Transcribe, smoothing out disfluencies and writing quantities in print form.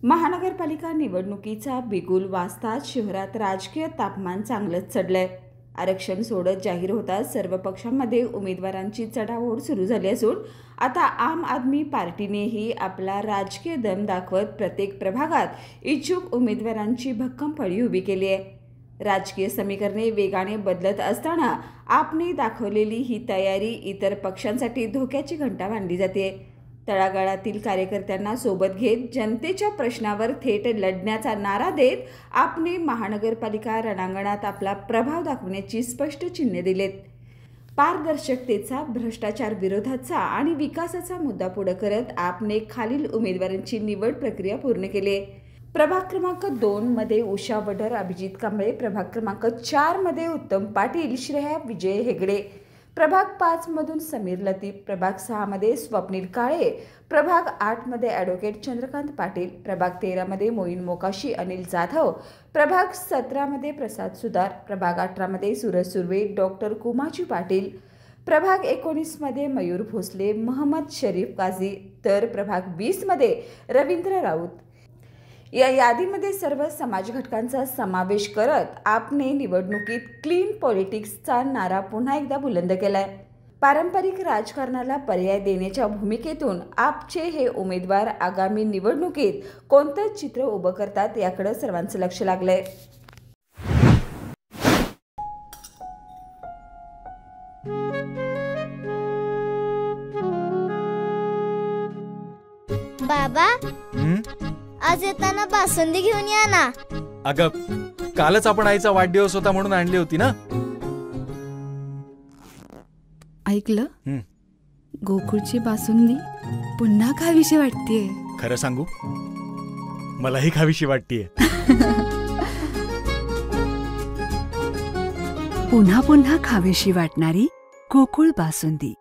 महानगरपालिका निवडणुकीचा बिगुल वाजताच शहरात राजकीय तापमान चांगलंच चढलंय. आरक्षण सोडत जाहीर होताच सर्व पक्षांमध्ये उमेदवारांची चढाओढ सुरू झाली असून आता आम आदमी पार्टीनेही आपला राजकीय दम दाखवत प्रत्येक प्रभागात इच्छुक उमेदवारांची भक्कम फळी उभी केली आहे. राजकीय समीकरणे वेगाने बदलत असताना आपने दाखवलेली ही तयारी इतर पक्षांसाठी धोक्याची घंटा मानली जाते. तळागाळातील कार्यकर्त्यांना सोबत घेत जनतेच्या प्रश्नावर थेट लढण्याचा नारा देत आपने महानगरपालिका रणांगणात आपला प्रभाव दाखवण्याची स्पष्ट चिन्हे दिलेत. पारदर्शकतेचा, भ्रष्टाचार विरोधाचा आणि विकासाचा मुद्दा पुढे करत आपने खालील उमेदवारांची निवड प्रक्रिया पूर्ण केली. प्रभाग क्रमांक 2 मध्ये उषा वडर, अभिजित कांबळे. प्रभाग क्रमांक 4 मध्ये उत्तम पाटील, श्रेया विजय हेगडे. प्रभाग 5 मधून समीर लतीफ. प्रभाग 6 मध्ये स्वप्नील काळे. प्रभाग 8 मध्ये ॲडव्होकेट चंद्रकांत पाटील. प्रभाग 13 मध्ये मोईन मोकाशी, अनिल जाधव. प्रभाग 17 मध्ये प्रसाद सुदार. प्रभाग 18 मध्ये सूरज सुर्वे, डॉक्टर कुमाची पाटील. प्रभाग 19 मध्ये मयूर भोसले, महम्मद शरीफ काझी. तर प्रभाग 20 मध्ये रवींद्र राऊत. या यादीमध्ये सर्व समाज घटकांचा समावेश करत आपने निवडणुकीत क्लीन पॉलिटिक्सचा नारा पुन्हा एकदा बुलंद केलाय. पारंपरिक राजकारणाला पर्याय देण्याच्या भूमिकेतून आपचे हे उमेदवार आगामी निवडणुकीत कोणतं चित्र उभं करतात याकडे सर्वांचं लक्ष लागलंय. बाबा, आज येताना बासुंदी घेऊन या ना. अगं, कालच आपण आईचा वाढदिवस होता म्हणून आणली होती ना. ऐकलं, गोकुळची बासुंदी पुन्हा खावीशी वाटतेय. खरं सांगू, मलाही खावीशी वाटतेय. पुन्हा पुन्हा खावीशी वाटणारी गोकुळ बासुंदी.